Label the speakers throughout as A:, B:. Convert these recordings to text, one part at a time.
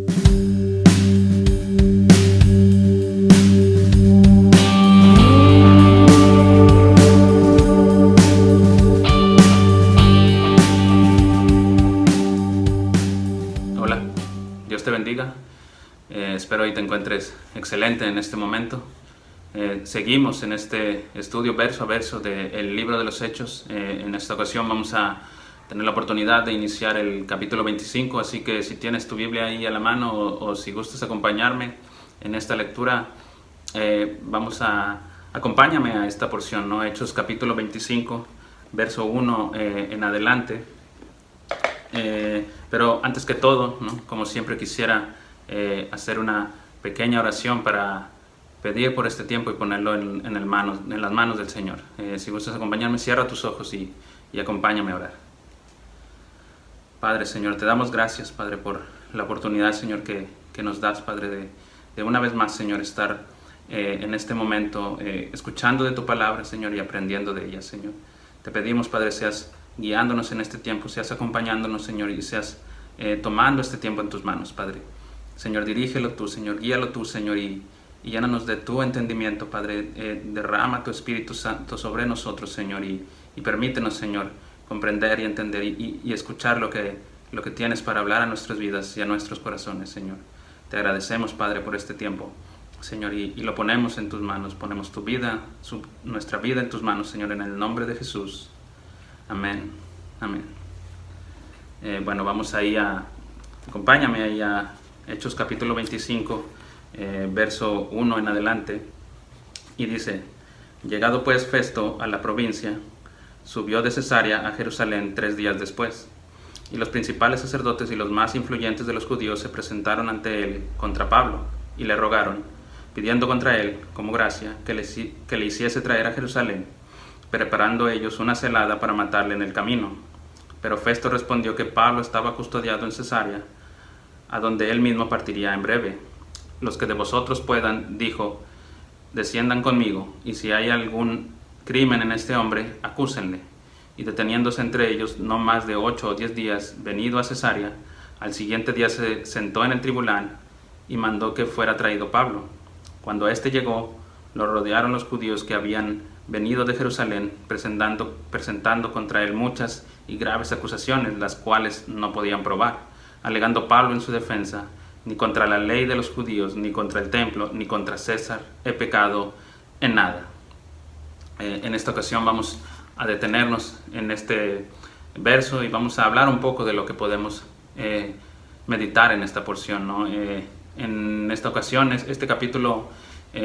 A: Hola, Dios te bendiga. Espero y te encuentres excelente en este momento. Seguimos en este estudio verso a verso del libro de los Hechos. En esta ocasión vamos a tener la oportunidad de iniciar el capítulo 25, así que si tienes tu Biblia ahí a la mano o si gustas acompañarme en esta lectura, acompáñame a esta porción, ¿no? Hechos capítulo 25, verso 1 en adelante. Pero antes que todo, ¿no? Como siempre quisiera hacer una pequeña oración para pedir por este tiempo y ponerlo en las manos del Señor. Si gustas acompañarme, cierra tus ojos y acompáñame a orar. Padre, Señor, te damos gracias, Padre, por la oportunidad, Señor, que nos das, Padre, de una vez más, Señor, estar en este momento escuchando de tu palabra, Señor, y aprendiendo de ella, Señor. Te pedimos, Padre, seas guiándonos en este tiempo, seas acompañándonos, Señor, y seas tomando este tiempo en tus manos, Padre. Señor, dirígelo tú, Señor, guíalo tú, Señor, y llénanos de tu entendimiento, Padre. Derrama tu Espíritu Santo sobre nosotros, Señor, y permítenos, Señor, comprender y entender y escuchar lo que tienes para hablar a nuestras vidas y a nuestros corazones, Señor. Te agradecemos, Padre, por este tiempo, Señor, y lo ponemos en tus manos. Ponemos tu vida, nuestra vida en tus manos, Señor, en el nombre de Jesús. Amén. Amén. Bueno, vamos ahí acompáñame ahí a Hechos capítulo 25, verso 1 en adelante. Y dice: llegado pues Festo a la provincia, subió de Cesarea a Jerusalén 3 días después. Y los principales sacerdotes y los más influyentes de los judíos se presentaron ante él contra Pablo y le rogaron, pidiendo contra él, como gracia, que le hiciese traer a Jerusalén, preparando ellos una celada para matarle en el camino. Pero Festo respondió que Pablo estaba custodiado en Cesarea, a donde él mismo partiría en breve. Los que de vosotros puedan, dijo, desciendan conmigo, y si hay algún crimen en este hombre, acúsenle. Y deteniéndose entre ellos no más de 8 o 10 días, venido a Cesarea, al siguiente día se sentó en el tribunal y mandó que fuera traído Pablo. Cuando éste llegó, lo rodearon los judíos que habían venido de Jerusalén, presentando contra él muchas y graves acusaciones, las cuales no podían probar, alegando Pablo en su defensa: ni contra la ley de los judíos, ni contra el templo, ni contra César he pecado en nada. En esta ocasión vamos a detenernos en este verso y vamos a hablar un poco de lo que podemos meditar en esta porción, ¿no? En esta ocasión,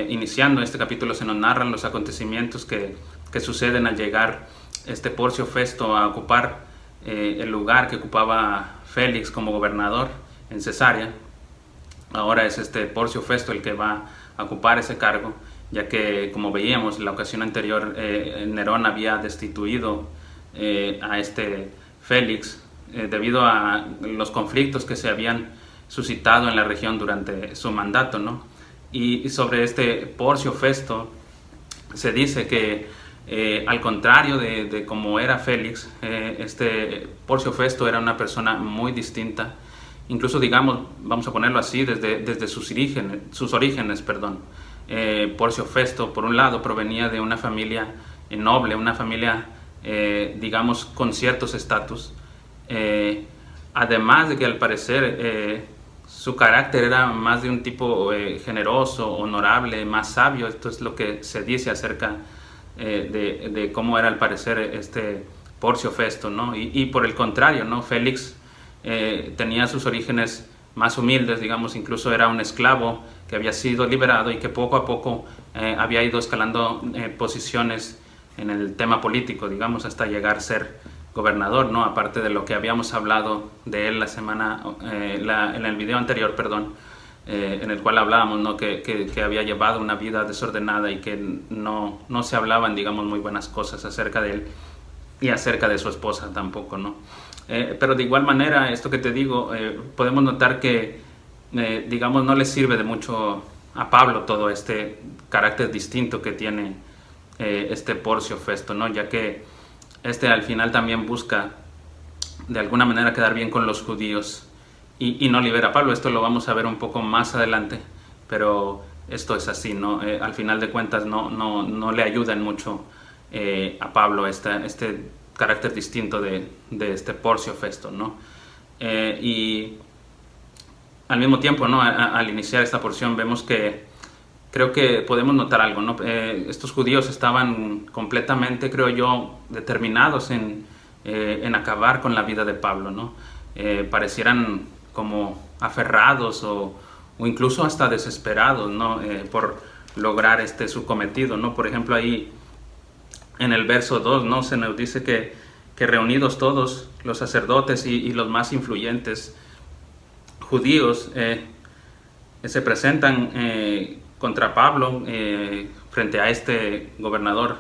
A: iniciando este capítulo, se nos narran los acontecimientos que suceden al llegar Porcio Festo a ocupar el lugar que ocupaba Félix como gobernador en Cesarea. Ahora es Porcio Festo el que va a ocupar ese cargo, ya que, como veíamos la ocasión anterior, Nerón había destituido a Félix debido a los conflictos que se habían suscitado en la región durante su mandato, ¿no? Y sobre Porcio Festo se dice que al contrario de cómo era Félix, Porcio Festo era una persona muy distinta, incluso, digamos, vamos a ponerlo así, desde sus orígenes. Porcio Festo, por un lado, provenía de una familia noble, una familia, digamos, con ciertos estatus, además de que al parecer su carácter era más de un tipo generoso, honorable, más sabio. Esto es lo que se dice acerca de cómo era al parecer Porcio Festo, ¿no? Y por el contrario, ¿no? Félix tenía sus orígenes más humildes, digamos, incluso era un esclavo que había sido liberado y que poco a poco había ido escalando posiciones en el tema político, digamos, hasta llegar a ser gobernador, ¿no? Aparte de lo que habíamos hablado de él en el video anterior, en el cual hablábamos, ¿no? que había llevado una vida desordenada y que no se hablaban, digamos, muy buenas cosas acerca de él y acerca de su esposa tampoco, ¿no? Pero de igual manera, esto que te digo, podemos notar que, digamos, no le sirve de mucho a Pablo todo este carácter distinto que tiene Porcio Festo, ¿no? Ya que al final también busca de alguna manera quedar bien con los judíos y no libera a Pablo. Esto lo vamos a ver un poco más adelante, pero esto es así, ¿no? Al final de cuentas no le ayudan mucho a Pablo este carácter distinto de este Porcio Festo, ¿no? Y al mismo tiempo, ¿no? Al iniciar esta porción vemos que creo que podemos notar algo, ¿no? Estos judíos estaban completamente, creo yo, determinados en acabar con la vida de Pablo, ¿no? Parecieran como aferrados o incluso hasta desesperados, ¿no? Por lograr su cometido, ¿no? Por ejemplo, ahí en el verso 2, ¿no? Se nos dice que reunidos todos los sacerdotes y los más influyentes judíos se presentan contra Pablo frente a este gobernador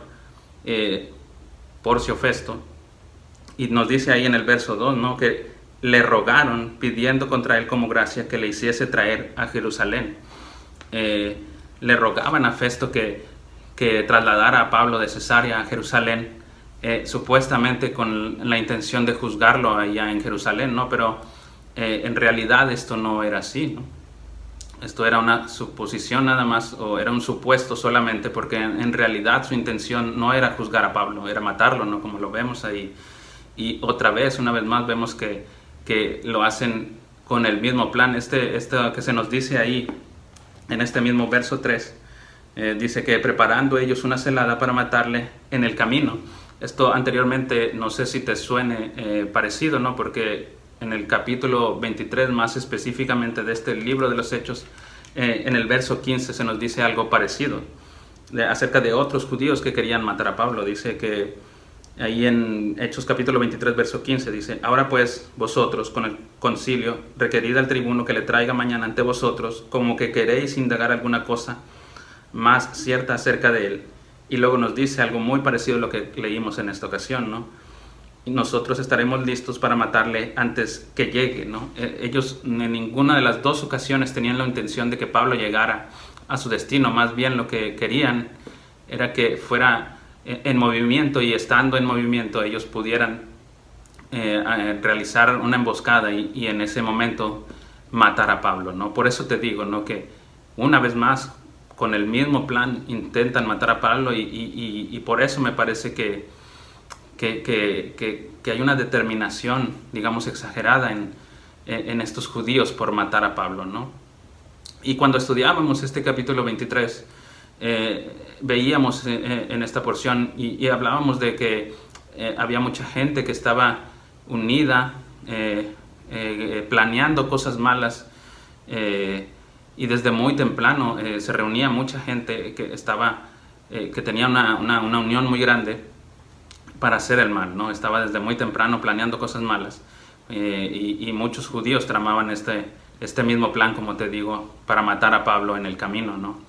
A: Porcio Festo, y nos dice ahí en el verso 2, ¿no? Que le rogaron pidiendo contra él como gracia que le hiciese traer a Jerusalén. Le rogaban a Festo que trasladara a Pablo de Cesarea a Jerusalén, supuestamente con la intención de juzgarlo allá en Jerusalén, ¿no? Pero en realidad esto no era así, ¿no? Esto era una suposición nada más, o era un supuesto solamente, porque en realidad su intención no era juzgar a Pablo, era matarlo, ¿no? Como lo vemos ahí. Y una vez más, vemos que lo hacen con el mismo plan. Esto que se nos dice ahí, en este mismo verso 3, dice que preparando ellos una celada para matarle en el camino. Esto anteriormente, no sé si te suene parecido, ¿no? Porque en el capítulo 23, más específicamente de este libro de los Hechos, en el verso 15 se nos dice algo parecido acerca de otros judíos que querían matar a Pablo. Dice que ahí en Hechos capítulo 23, verso 15, dice: ahora pues vosotros con el concilio requerid al tribuno que le traiga mañana ante vosotros, como que queréis indagar alguna cosa más cierta acerca de él. Y luego nos dice algo muy parecido a lo que leímos en esta ocasión, ¿no? Y nosotros estaremos listos para matarle antes que llegue, ¿no? Ellos en ninguna de las dos ocasiones tenían la intención de que Pablo llegara a su destino. Más bien lo que querían era que fuera en movimiento, y estando en movimiento ellos pudieran realizar una emboscada y en ese momento matar a Pablo, ¿no? Por eso te digo, ¿no? Que una vez más con el mismo plan intentan matar a Pablo, y por eso me parece que hay una determinación, digamos, exagerada en estos judíos por matar a Pablo, ¿no? Y cuando estudiábamos este capítulo 23, veíamos en esta porción y hablábamos de que había mucha gente que estaba unida, planeando cosas malas, y desde muy temprano se reunía mucha gente que tenía una unión muy grande para hacer el mal, ¿no? Estaba desde muy temprano planeando cosas malas, y muchos judíos tramaban este mismo plan, como te digo, para matar a Pablo en el camino, ¿no?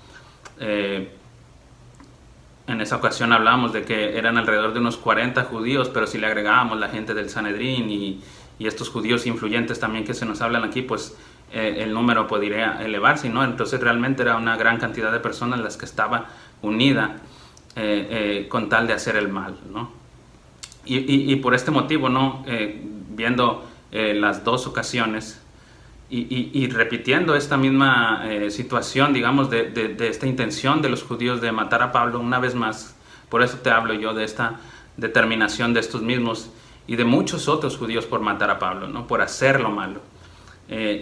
A: En esa ocasión hablábamos de que eran alrededor de unos 40 judíos, pero si le agregábamos la gente del Sanedrín y estos judíos influyentes también que se nos hablan aquí, pues el número podría elevarse, ¿no? Entonces realmente era una gran cantidad de personas las que estaba unida con tal de hacer el mal, ¿no? Y por este motivo, ¿no? Viendo las dos ocasiones y repitiendo esta misma situación, digamos, de esta intención de los judíos de matar a Pablo una vez más, por eso te hablo yo de esta determinación de estos mismos y de muchos otros judíos por matar a Pablo, ¿no? Por hacer lo malo.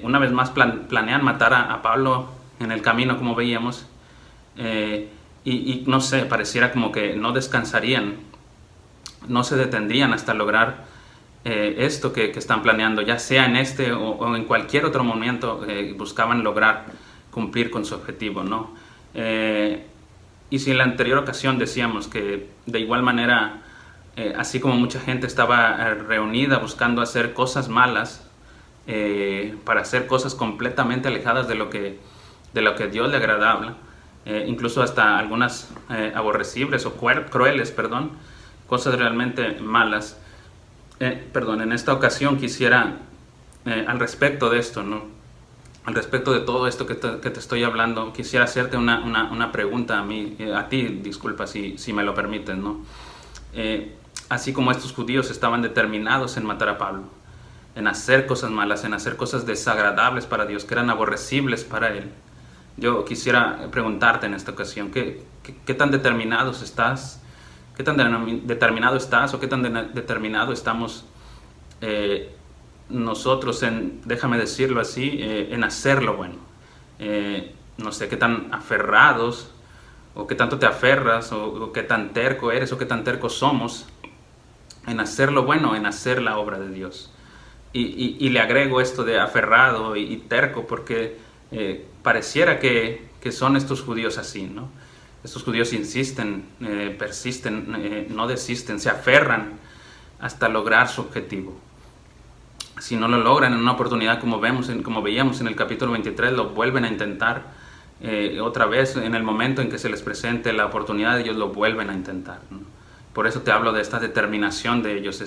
A: Una vez más planean matar a Pablo en el camino, como veíamos, y no sé, pareciera como que no descansarían, no se detendrían hasta lograr esto que están planeando, ya sea en este o en cualquier otro momento. Buscaban lograr cumplir con su objetivo, ¿no? Y si en la anterior ocasión decíamos que de igual manera, así como mucha gente estaba reunida buscando hacer cosas malas, para hacer cosas completamente alejadas de lo que Dios le agradaba, incluso hasta algunas aborrecibles o crueles, cosas realmente malas. En esta ocasión quisiera, al respecto de esto, ¿no? Al respecto de todo esto que te estoy hablando, quisiera hacerte una pregunta a ti, disculpa si me lo permites, ¿no? Así como estos judíos estaban determinados en matar a Pablo, en hacer cosas malas, en hacer cosas desagradables para Dios, que eran aborrecibles para Él. Yo quisiera preguntarte en esta ocasión, ¿qué tan determinados estás? ¿Qué tan determinado estás o qué tan determinado estamos nosotros en, déjame decirlo así, en hacer lo bueno? No sé, qué tan aferrados o qué tanto te aferras o qué tan terco eres o qué tan tercos somos en hacer lo bueno, en hacer la obra de Dios. Y le agrego esto de aferrado y terco porque pareciera que son estos judíos así, ¿no? Estos judíos insisten, persisten, no desisten, se aferran hasta lograr su objetivo. Si no lo logran en una oportunidad como veíamos en el capítulo 23, lo vuelven a intentar otra vez. En el momento en que se les presente la oportunidad, ellos lo vuelven a intentar, ¿no? Por eso te hablo de esta determinación de ellos,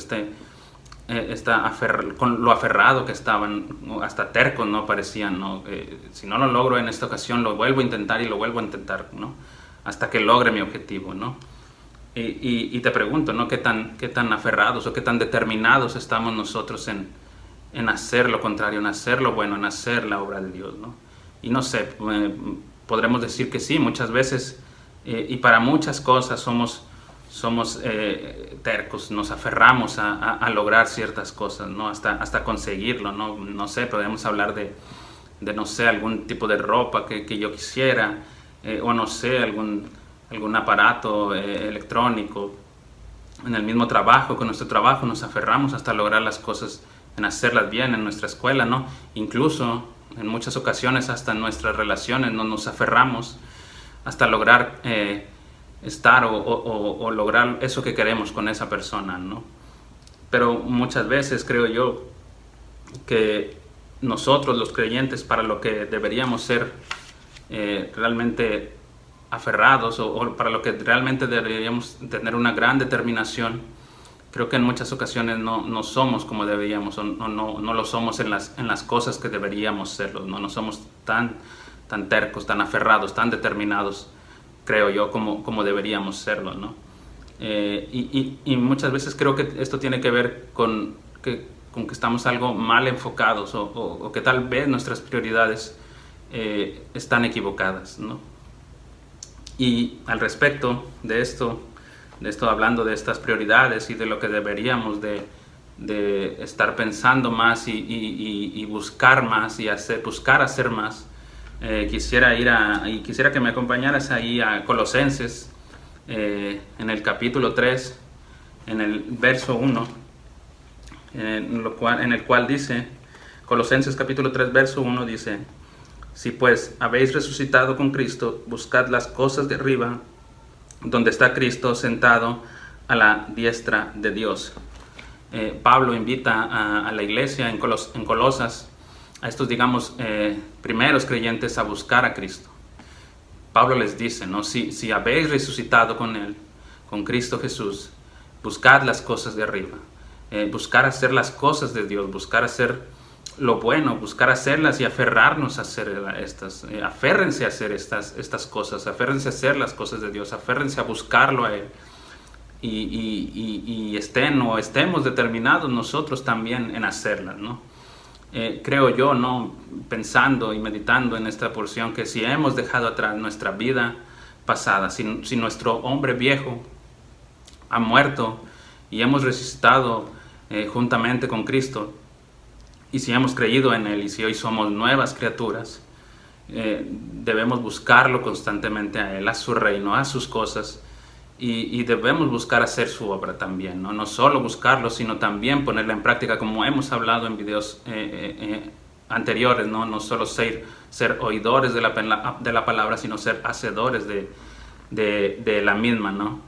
A: con lo aferrado que estaban, hasta tercos, ¿no? Parecían, ¿no? Si no lo logro en esta ocasión, lo vuelvo a intentar y lo vuelvo a intentar, ¿no? Hasta que logre mi objetivo, ¿no? Y te pregunto, ¿no? ¿Qué tan aferrados o qué tan determinados estamos nosotros en hacer lo contrario, en hacer lo bueno, en hacer la obra de Dios, ¿no? Y no sé, podremos decir que sí, muchas veces, y para muchas cosas somos tercos, nos aferramos a lograr ciertas cosas, ¿no? Hasta conseguirlo, ¿no? No sé, podemos hablar de no sé, algún tipo de ropa que yo quisiera, o no sé, algún aparato electrónico. En el mismo trabajo, con nuestro trabajo, nos aferramos hasta lograr las cosas, en hacerlas bien en nuestra escuela, ¿no? Incluso en muchas ocasiones hasta en nuestras relaciones nos aferramos hasta lograr estar o lograr eso que queremos con esa persona, ¿no? Pero muchas veces creo yo que nosotros los creyentes, para lo que deberíamos ser realmente aferrados o para lo que realmente deberíamos tener una gran determinación, creo que en muchas ocasiones no somos como deberíamos, o no lo somos en las cosas que deberíamos serlo, no somos tan tercos, tan aferrados, tan determinados, creo yo, como deberíamos serlo, ¿no? Y muchas veces creo que esto tiene que ver con que estamos algo mal enfocados o que tal vez nuestras prioridades están equivocadas, ¿no? Y al respecto de esto hablando de estas prioridades y de lo que deberíamos de estar pensando más y buscar más y buscar hacer más, quisiera que me acompañaras ahí a Colosenses, en el capítulo 3, en el verso 1, en el cual dice, Colosenses capítulo 3, verso 1 dice: si pues habéis resucitado con Cristo, buscad las cosas de arriba, donde está Cristo sentado a la diestra de Dios. Pablo invita a la iglesia en Colosas, a estos, digamos, primeros creyentes, a buscar a Cristo. Pablo les dice, ¿no? Si habéis resucitado con Él, con Cristo Jesús, buscad las cosas de arriba. Buscar hacer las cosas de Dios, buscar hacer lo bueno, buscar hacerlas y aferrarnos a hacer estas. Aférrense a hacer estas cosas, aférrense a hacer las cosas de Dios, aférrense a buscarlo a Él. Y estemos determinados nosotros también en hacerlas, ¿no? Creo yo, ¿no? Pensando y meditando en esta porción, que si hemos dejado atrás nuestra vida pasada, si nuestro hombre viejo ha muerto y hemos resucitado juntamente con Cristo, y si hemos creído en Él y si hoy somos nuevas criaturas, debemos buscarlo constantemente a Él, a su reino, a sus cosas, y debemos buscar hacer su obra también, ¿no? No solo buscarlo, sino también ponerla en práctica, como hemos hablado en videos anteriores, ¿no? No solo ser oidores de la palabra, sino ser hacedores de la misma, ¿no?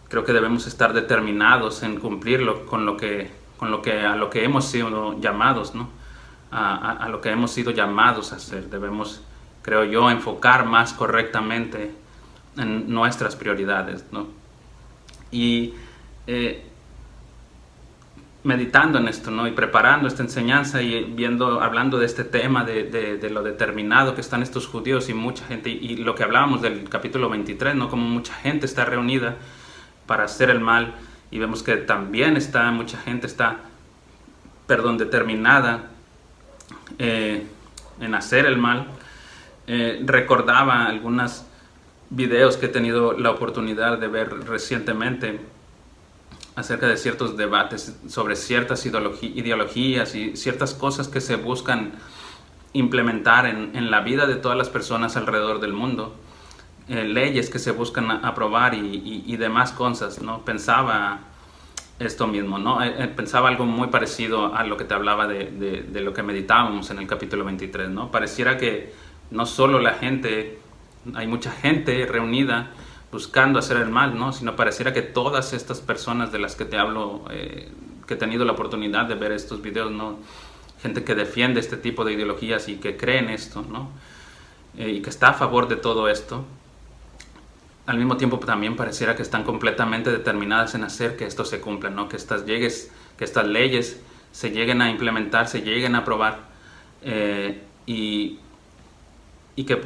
A: Creo que debemos estar determinados en cumplirlo a lo que hemos sido llamados, ¿no? A lo que hemos sido llamados a hacer. Debemos, creo yo, enfocar más correctamente en nuestras prioridades, ¿no? Y meditando en esto, ¿no? Y preparando esta enseñanza y hablando de este tema de lo determinado que están estos judíos y mucha gente, y lo que hablábamos del capítulo 23, ¿no? Como mucha gente está reunida para hacer el mal y vemos que también mucha gente está, determinada en hacer el mal. Recordaba algunos videos que he tenido la oportunidad de ver recientemente acerca de ciertos debates sobre ciertas ideologías y ciertas cosas que se buscan implementar en la vida de todas las personas alrededor del mundo, leyes que se buscan aprobar y demás cosas, ¿no? Pensaba esto mismo, ¿no? Pensaba algo muy parecido a lo que te hablaba de lo que meditábamos en el capítulo 23, ¿no? Pareciera que no solo hay mucha gente reunida buscando hacer el mal, ¿no? Sino pareciera que todas estas personas de las que te hablo, que he tenido la oportunidad de ver estos videos, ¿no? Gente que defiende este tipo de ideologías y que cree en esto, ¿no? Y que está a favor de todo esto, al mismo tiempo también pareciera que están completamente determinadas en hacer que esto se cumpla, ¿no? Que estas leyes se lleguen a implementar, se lleguen a aprobar, y que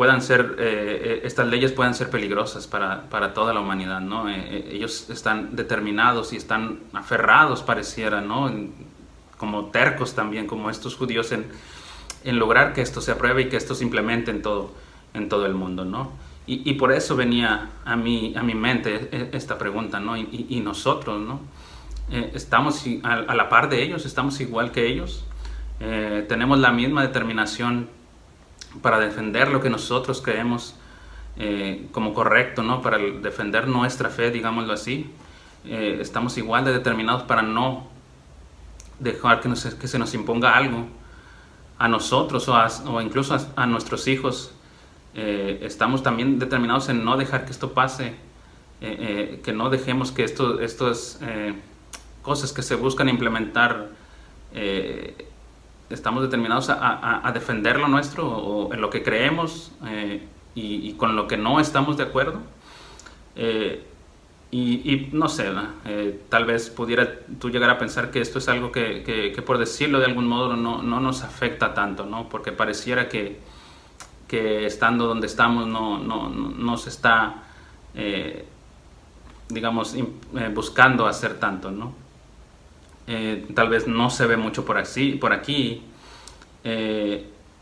A: estas leyes puedan ser peligrosas para toda la humanidad, ¿no? Ellos están determinados y están aferrados, pareciera, ¿no? Como tercos también, como estos judíos en lograr que esto se apruebe y que esto se implemente en todo el mundo, ¿no? Y por eso venía a mi mente esta pregunta, ¿no? Y nosotros, ¿no? Estamos a la par de ellos, estamos igual que ellos, tenemos la misma determinación para defender lo que nosotros creemos como correcto, ¿no? Para defender nuestra fe, digámoslo así. Estamos igual de determinados para no dejar que se nos imponga algo a nosotros o incluso a nuestros hijos. Estamos también determinados en no dejar que esto pase, que no dejemos que estas cosas que se buscan implementar, estamos determinados a defender lo nuestro o en lo que creemos, y con lo que no estamos de acuerdo. Y no sé, tal vez pudiera tú llegar a pensar que esto es algo que por decirlo de algún modo no nos afecta tanto, ¿no? Porque pareciera que estando donde estamos no se está, digamos, buscando hacer tanto, ¿no? Tal vez no se ve mucho por aquí,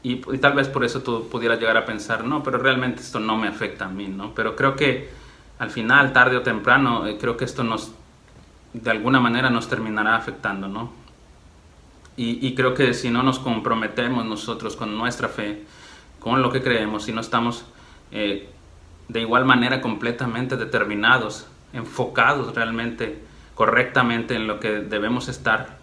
A: y tal vez por eso tú pudieras llegar a pensar, no, pero realmente esto no me afecta a mí, ¿no? Pero creo que al final, tarde o temprano, creo que esto de alguna manera nos terminará afectando, ¿no? Y creo que si no nos comprometemos nosotros con nuestra fe, con lo que creemos, si no estamos de igual manera completamente determinados, enfocados realmente correctamente en lo que debemos estar,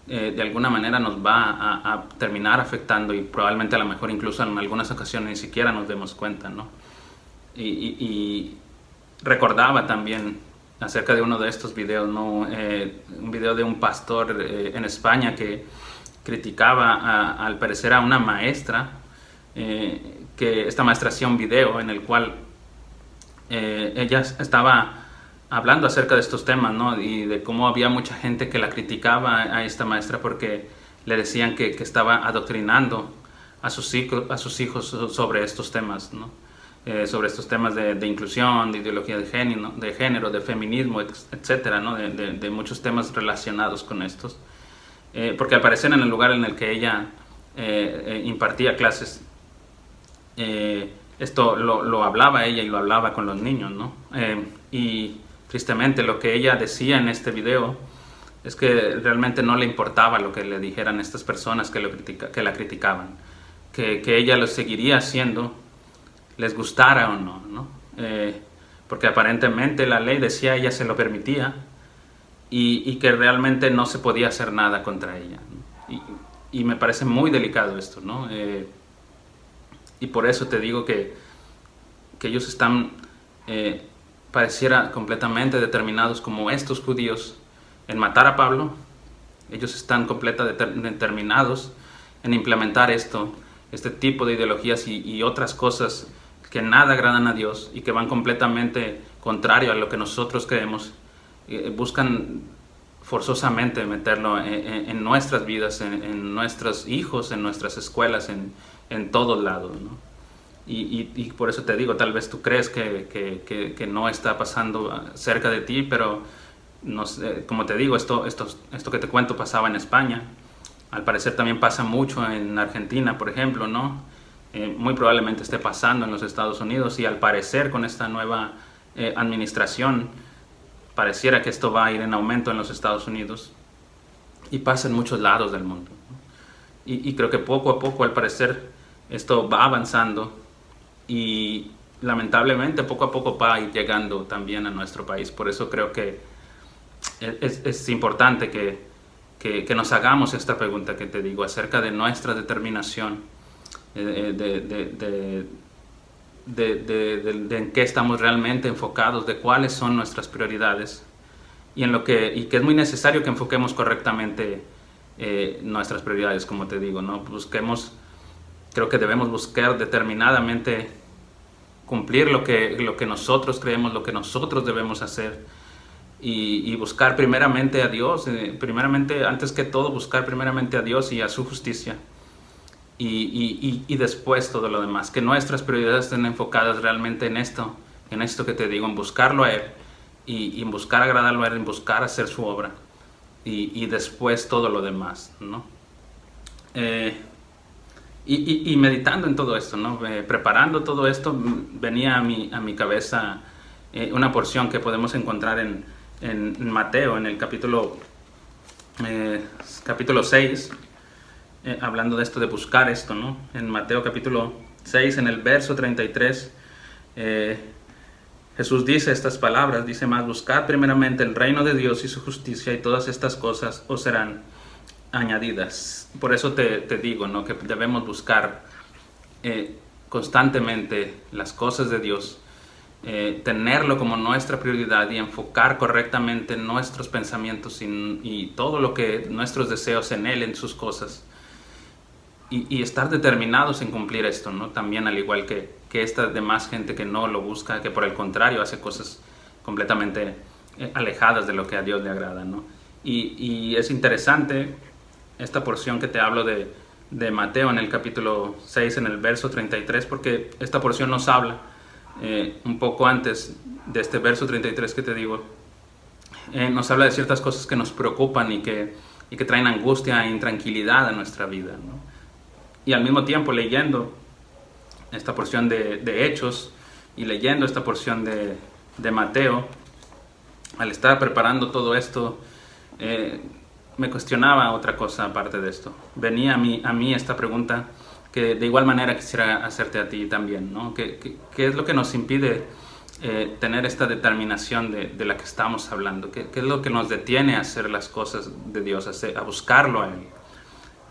A: de alguna manera nos va a terminar afectando, y probablemente a lo mejor incluso en algunas ocasiones ni siquiera nos demos cuenta, ¿no? Y recordaba también acerca de uno de estos videos, ¿no? Un video de un pastor en España que criticaba al parecer a una maestra, que esta maestra hacía un video en el cual ella estaba hablando acerca de estos temas, ¿no? Y de cómo había mucha gente que la criticaba a esta maestra porque le decían que estaba adoctrinando a sus hijos sobre estos temas, ¿no? Sobre estos temas de inclusión, de ideología de género, de feminismo, etcétera, ¿no? De muchos temas relacionados con estos. Porque al parecer en el lugar en el que ella impartía clases, esto lo hablaba ella y lo hablaba con los niños, ¿no? Y tristemente lo que ella decía en este video es que realmente no le importaba lo que le dijeran estas personas que la criticaban, que ella lo seguiría haciendo, les gustara o no, ¿no? Porque aparentemente la ley decía, ella se lo permitía, y que realmente no se podía hacer nada contra ella, ¿no? Y me parece muy delicado esto, ¿no? Y por eso te digo que ellos están, pareciera completamente determinados, como estos judíos, en matar a Pablo. Ellos están completamente determinados en implementar este tipo de ideologías y otras cosas que nada agradan a Dios y que van completamente contrario a lo que nosotros creemos. Buscan forzosamente meterlo en nuestras vidas, en nuestros hijos, en nuestras escuelas, en todos lados, ¿no? Y por eso te digo, tal vez tú crees que no está pasando cerca de ti, pero no sé, como te digo, esto que te cuento pasaba en España. Al parecer también pasa mucho en Argentina, por ejemplo, ¿no? Muy probablemente esté pasando en los Estados Unidos, y al parecer con esta nueva administración pareciera que esto va a ir en aumento en los Estados Unidos, y pasa en muchos lados del mundo, ¿no? Y creo que poco a poco, al parecer, esto va avanzando, y lamentablemente poco a poco va a ir llegando también a nuestro país. Por eso creo que es importante que nos hagamos esta pregunta que te digo acerca de nuestra determinación, de en qué estamos realmente enfocados, de cuáles son nuestras prioridades, y que es muy necesario que enfoquemos correctamente nuestras prioridades, como te digo, ¿no? Creo que debemos buscar determinadamente cumplir lo que nosotros creemos, lo que nosotros debemos hacer, y buscar primeramente a Dios, primeramente, antes que todo, buscar primeramente a Dios y a su justicia, y después todo lo demás, que nuestras prioridades estén enfocadas realmente en esto que te digo, en buscarlo a Él, y en buscar agradarlo a Él, en buscar hacer su obra, y después todo lo demás, ¿no? Y meditando en todo esto, ¿no? Preparando todo esto, venía a mi cabeza una porción que podemos encontrar en Mateo, en el capítulo 6, hablando de esto, de buscar esto, ¿no? En Mateo capítulo 6, en el verso 33, Jesús dice estas palabras, dice más: buscad primeramente el reino de Dios y su justicia, y todas estas cosas os serán añadidas. Por eso te digo, ¿no? Que debemos buscar constantemente las cosas de Dios, tenerlo como nuestra prioridad, y enfocar correctamente nuestros pensamientos y todo lo que nuestros deseos en Él, en sus cosas, y estar determinados en cumplir esto, ¿no? También, al igual que esta demás gente que no lo busca, que por el contrario hace cosas completamente alejadas de lo que a Dios le agrada, ¿no? Y es interesante esta porción que te hablo de Mateo en el capítulo 6, en el verso 33, porque esta porción nos habla un poco antes de este verso 33 que te digo, nos habla de ciertas cosas que nos preocupan y que traen angustia e intranquilidad a nuestra vida, ¿no? Y al mismo tiempo, leyendo esta porción de Hechos y leyendo esta porción de Mateo, al estar preparando todo esto, me cuestionaba otra cosa aparte de esto. Venía a mí esta pregunta que de igual manera quisiera hacerte a ti también, ¿no? ¿Qué es lo que nos impide tener esta determinación de la que estamos hablando? ¿Qué es lo que nos detiene a hacer las cosas de Dios, a buscarlo a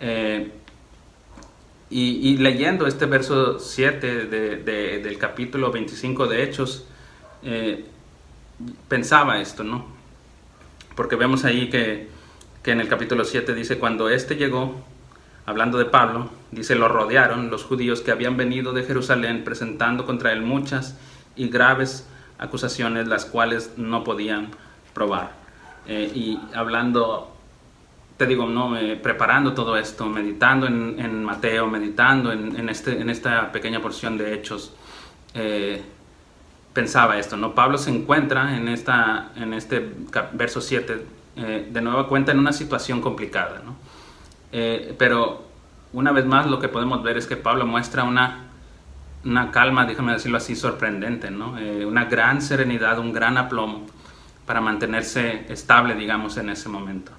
A: Él? Y leyendo este verso 7 del capítulo 25 de Hechos, pensaba esto, ¿no? Porque vemos ahí que en el capítulo 7 dice: cuando éste llegó, hablando de Pablo, dice, lo rodearon los judíos que habían venido de Jerusalén, presentando contra él muchas y graves acusaciones, las cuales no podían probar. Y hablando, te digo, ¿no? Preparando todo esto, meditando en Mateo, meditando en esta pequeña porción de Hechos, pensaba esto, ¿no? Pablo se encuentra en este verso 7, de nueva cuenta, en una situación complicada, ¿no? Pero una vez más lo que podemos ver es que Pablo muestra una calma, déjame decirlo así, sorprendente, ¿no? Una gran serenidad, un gran aplomo para mantenerse estable, digamos, en ese momento.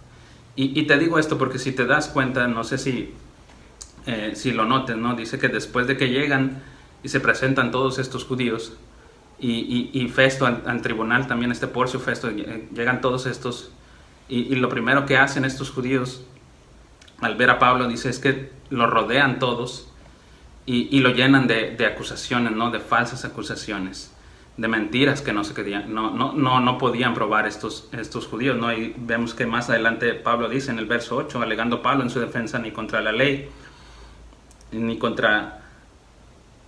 A: Y te digo esto porque, si te das cuenta, no sé si lo notes, ¿no? Dice que después de que llegan y se presentan todos estos judíos, y Festo al tribunal, también Porcio Festo, llegan todos estos, y lo primero que hacen estos judíos al ver a Pablo, dice, es que lo rodean todos y lo llenan de acusaciones, ¿no? De falsas acusaciones, de mentiras que no podían probar estos judíos, ¿no? Y vemos que más adelante Pablo dice en el verso 8, alegando Pablo en su defensa: ni contra la ley, ni contra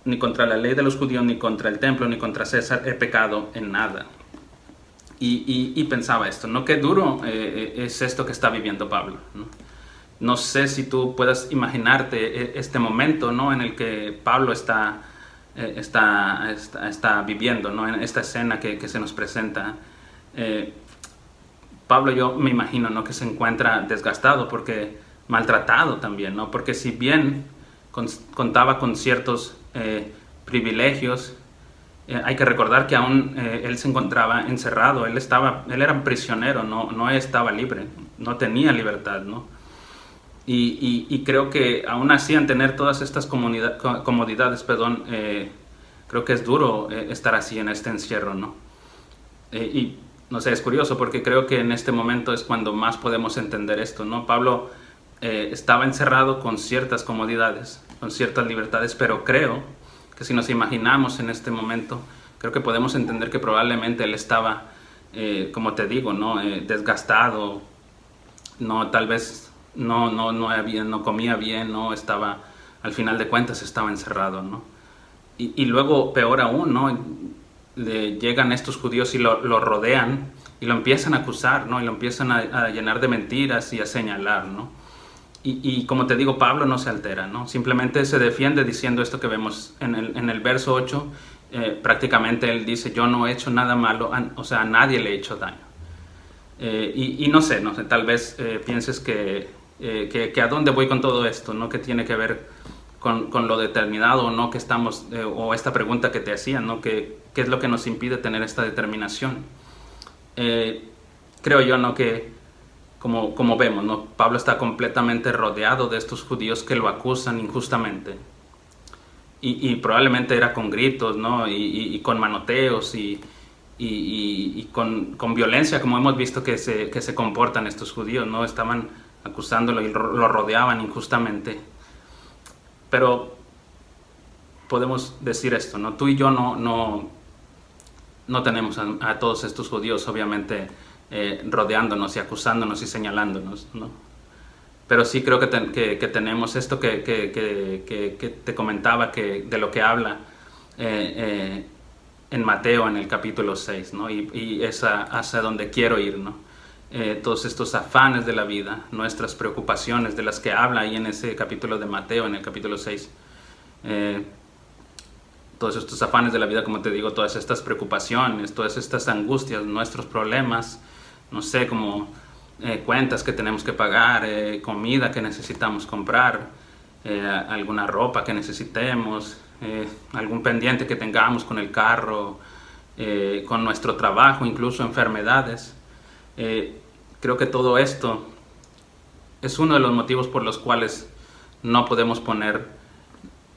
A: la ley de los judíos, ni contra el templo, ni contra César he pecado en nada. Y pensaba esto, ¿no? Qué duro es esto que está viviendo Pablo, ¿no? No sé si tú puedas imaginarte este momento, ¿no? En el que Pablo está viviendo, ¿no? En esta escena que se nos presenta. Pablo, yo me imagino, ¿no?, que se encuentra desgastado, porque maltratado también, ¿no? Porque si bien contaba con ciertos privilegios, hay que recordar que aún él se encontraba encerrado, él era prisionero, no estaba libre, no tenía libertad, ¿no? Y creo que aún así, en tener todas estas comodidades, creo que es duro estar así en este encierro, ¿no? Y no sé, es curioso, porque creo que en este momento es cuando más podemos entender esto, ¿no? Pablo estaba encerrado con ciertas comodidades, con ciertas libertades, pero creo que si nos imaginamos en este momento, creo que podemos entender que probablemente él estaba, como te digo, ¿no?, desgastado, no, tal vez no comía bien, no estaba, al final de cuentas estaba encerrado, ¿no? Y luego, peor aún, ¿no?, llegan estos judíos y lo rodean y lo empiezan a acusar, ¿no?, y lo empiezan a llenar de mentiras y a señalar, ¿no? Y como te digo, Pablo no se altera, ¿no? Simplemente se defiende diciendo esto que vemos en el verso 8. Prácticamente él dice: yo no he hecho nada malo, o sea, a nadie le he hecho daño. Y no sé, tal vez pienses que a dónde voy con todo esto, ¿no? Que tiene que ver con lo determinado o no que estamos, o esta pregunta que te hacían, ¿no? ¿Qué es lo que nos impide tener esta determinación? Creo yo, ¿no?, que como vemos, ¿no?, Pablo está completamente rodeado de estos judíos que lo acusan injustamente. Y probablemente era con gritos, ¿no?, y con manoteos y con violencia, como hemos visto que se comportan estos judíos, ¿no? Estaban acusándolo y lo rodeaban injustamente. Pero podemos decir esto, ¿no? Tú y yo no tenemos a todos estos judíos, obviamente, rodeándonos y acusándonos y señalándonos, ¿no? Pero sí creo que tenemos esto que te comentaba, de lo que habla en Mateo, en el capítulo 6, ¿no? Y es hacia donde quiero ir, ¿no? Todos estos afanes de la vida, nuestras preocupaciones, de las que habla ahí en ese capítulo de Mateo, en el capítulo 6. Todos estos afanes de la vida, como te digo, todas estas preocupaciones, todas estas angustias, nuestros problemas, no sé, como cuentas que tenemos que pagar, comida que necesitamos comprar, alguna ropa que necesitemos, algún pendiente que tengamos con el carro, con nuestro trabajo, incluso enfermedades. Creo que todo esto es uno de los motivos por los cuales no podemos poner,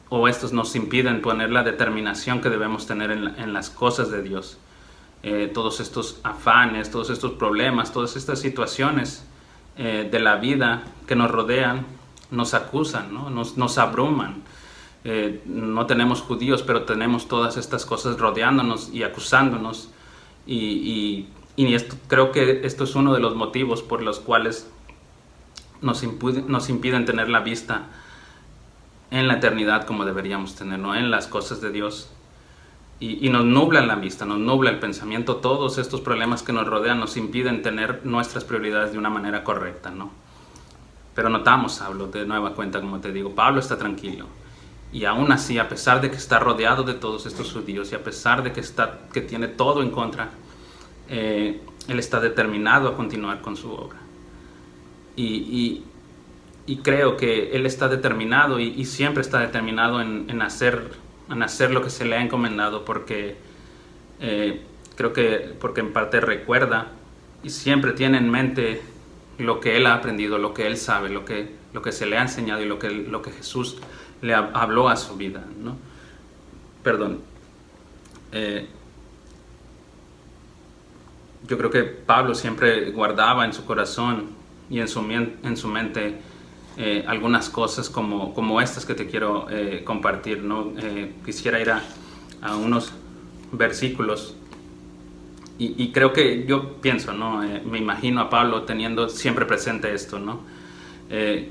A: o estos nos impiden poner la determinación que debemos tener en las cosas de Dios. Todos estos afanes, todos estos problemas, todas estas situaciones de la vida que nos rodean, nos acusan, ¿no? Nos abruman. No tenemos judíos, pero tenemos todas estas cosas rodeándonos y acusándonos. Y creo que esto es uno de los motivos por los cuales nos impiden tener la vista en la eternidad como deberíamos tener, ¿no?, en las cosas de Dios. Y nos nublan la vista, nos nubla el pensamiento. Todos estos problemas que nos rodean nos impiden tener nuestras prioridades de una manera correcta, ¿no? Pero notamos, hablo de nueva cuenta, como te digo, Pablo está tranquilo. Y aún así, a pesar de que está rodeado de todos estos judíos y a pesar de que tiene todo en contra, él está determinado a continuar con su obra. Y creo que él está determinado y siempre está determinado en hacer lo que se le ha encomendado, porque creo que porque en parte recuerda y siempre tiene en mente lo que él ha aprendido, lo que él sabe, lo que se le ha enseñado y lo que Jesús le habló a su vida, ¿no? Perdón. Yo creo que Pablo siempre guardaba en su corazón y en su mente algunas cosas como estas que te quiero compartir, ¿no? Quisiera ir a unos versículos y creo que yo pienso, ¿no? Me imagino a Pablo teniendo siempre presente esto, ¿no?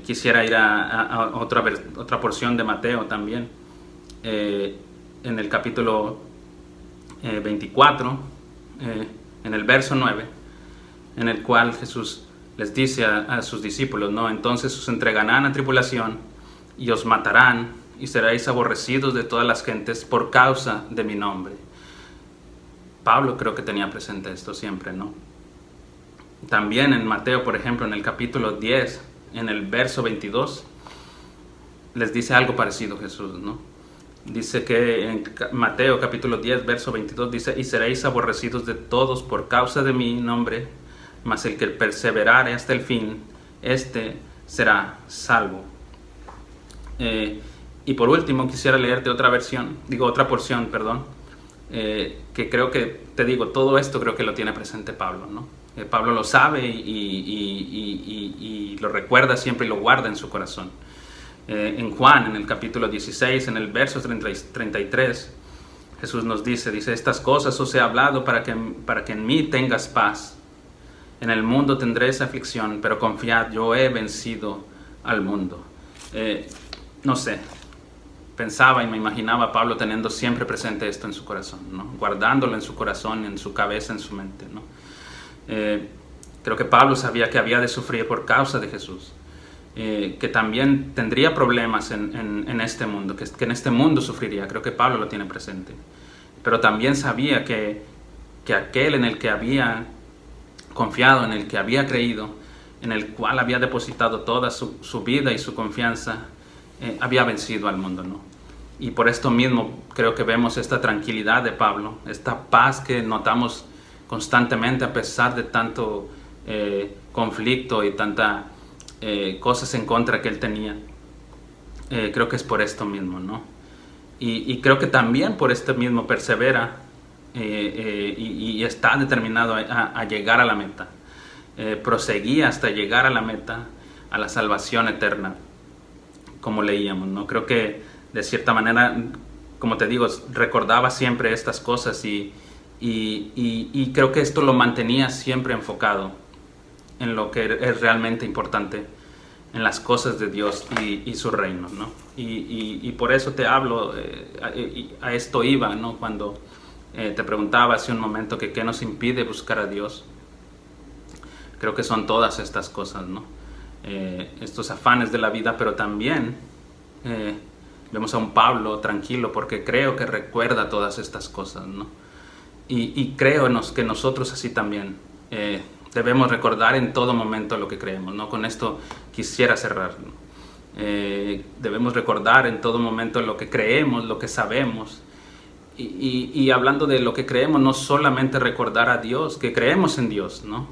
A: Quisiera ir a otra porción de Mateo también, en el capítulo 24, en el verso 9, en el cual Jesús les dice a sus discípulos, ¿no? Entonces os entregarán a tribulación y os matarán y seréis aborrecidos de todas las gentes por causa de mi nombre. Pablo creo que tenía presente esto siempre, ¿no? También en Mateo, por ejemplo, en el capítulo 10, en el verso 22, les dice algo parecido Jesús, ¿no? Dice que en Mateo capítulo 10, verso 22, dice: y seréis aborrecidos de todos por causa de mi nombre, mas el que perseverare hasta el fin, este será salvo. Y por último quisiera leerte otra porción, que creo que, te digo, todo esto creo que lo tiene presente Pablo, ¿no? Pablo lo sabe y lo recuerda siempre y lo guarda en su corazón. En Juan, en el capítulo 16, en el verso 33, Jesús nos dice, estas cosas os he hablado para que en mí tengas paz. En el mundo tendréis aflicción, pero confiad, yo he vencido al mundo. No sé, pensaba y me imaginaba a Pablo teniendo siempre presente esto en su corazón, ¿no? Guardándolo en su corazón, en su cabeza, en su mente, ¿no? Creo que Pablo sabía que había de sufrir por causa de Jesús. Que también tendría problemas en este mundo, que en este mundo sufriría. Creo que Pablo lo tiene presente. Pero también sabía que aquel en el que había confiado, en el que había creído, en el cual había depositado toda su vida y su confianza, había vencido al mundo, ¿no? Y por esto mismo creo que vemos esta tranquilidad de Pablo, esta paz que notamos constantemente a pesar de tanto conflicto y tanta cosas en contra que él tenía. Creo que es por esto mismo, ¿no? Y creo que también por esto mismo persevera y está determinado a llegar a la meta. Proseguía hasta llegar a la meta, a la salvación eterna, como leíamos, ¿no? Creo que de cierta manera, como te digo, recordaba siempre estas cosas y creo que esto lo mantenía siempre enfocado en lo que es realmente importante, en las cosas de Dios y su reino, ¿no? Y por eso te hablo, a esto iba, ¿no? Cuando te preguntaba hace un momento que qué nos impide buscar a Dios. Creo que son todas estas cosas, ¿no? Estos afanes de la vida, pero también vemos a un Pablo tranquilo porque creo que recuerda todas estas cosas, ¿no? Y creo que nosotros así también debemos recordar en todo momento lo que creemos, ¿no? Con esto quisiera cerrar, ¿no? Debemos recordar en todo momento lo que creemos, lo que sabemos. Y hablando de lo que creemos, no solamente recordar a Dios, que creemos en Dios, ¿no?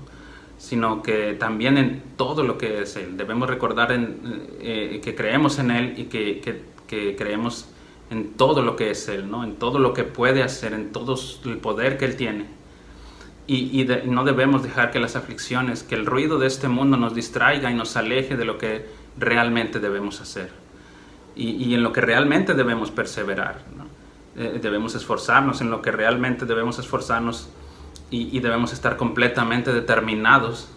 A: Sino que también en todo lo que es Él. Debemos recordar que creemos en Él y que creemos en todo lo que es Él, ¿no? En todo lo que puede hacer, en todo el poder que Él tiene. No debemos dejar que las aflicciones, que el ruido de este mundo nos distraiga y nos aleje de lo que realmente debemos hacer. Y en lo que realmente debemos perseverar, ¿no? Debemos esforzarnos en lo que realmente debemos esforzarnos y debemos estar completamente determinados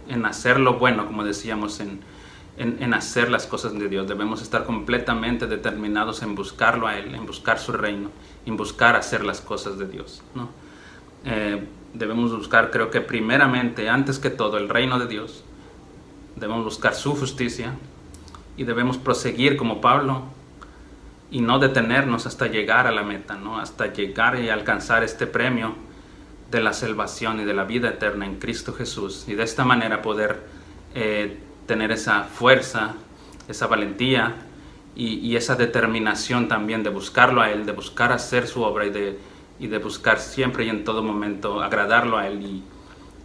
A: en hacer lo bueno, como decíamos, en hacer las cosas de Dios. Debemos estar completamente determinados en buscarlo a Él, en buscar su reino, en buscar hacer las cosas de Dios, ¿no? Debemos buscar, creo que primeramente, antes que todo, el reino de Dios. Debemos buscar su justicia y debemos proseguir como Pablo y no detenernos hasta llegar a la meta, ¿no? Hasta llegar y alcanzar este premio de la salvación y de la vida eterna en Cristo Jesús, y de esta manera poder tener esa fuerza, esa valentía y esa determinación también de buscarlo a Él, de buscar hacer su obra y de buscar siempre y en todo momento agradarlo a Él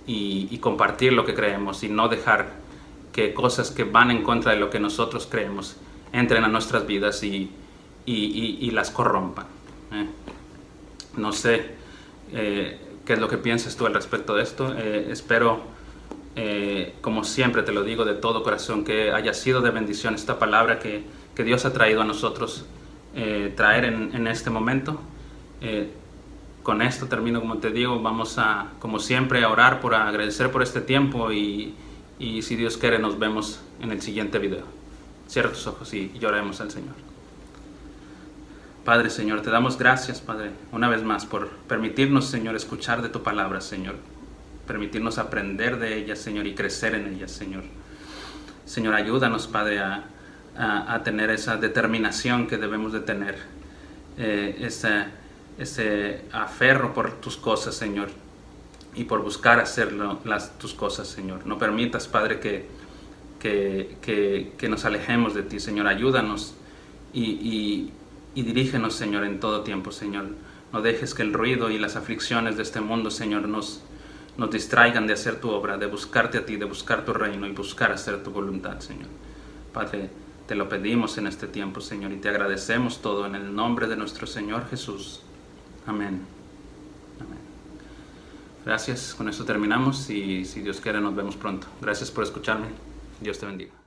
A: y compartir lo que creemos, y no dejar que cosas que van en contra de lo que nosotros creemos entren a nuestras vidas y las corrompan. No sé qué es lo que piensas tú al respecto de esto. Espero, como siempre te lo digo de todo corazón, que haya sido de bendición esta palabra que Dios ha traído a nosotros traer en este momento. Con esto termino, como te digo. Vamos a, como siempre, a orar, por agradecer por este tiempo y si Dios quiere nos vemos en el siguiente video. Cierra tus ojos y lloremos al Señor. Padre, Señor, te damos gracias, Padre, una vez más por permitirnos, Señor, escuchar de tu palabra, Señor. Permitirnos aprender de ella, Señor, y crecer en ella, Señor. Señor, ayúdanos, Padre, a tener esa determinación que debemos de tener, ese aferro por tus cosas, Señor. y por buscar hacer tus cosas, Señor. No permitas, Padre, que nos alejemos de ti, Señor. Ayúdanos y dirígenos, Señor, en todo tiempo, Señor. No dejes que el ruido y las aflicciones de este mundo, Señor, nos distraigan de hacer tu obra, de buscarte a ti, de buscar tu reino y buscar hacer tu voluntad, Señor. Padre, te lo pedimos en este tiempo, Señor, y te agradecemos todo en el nombre de nuestro Señor Jesús. Amén. Amén. Gracias, con esto terminamos y si Dios quiere nos vemos pronto. Gracias por escucharme. Dios te bendiga.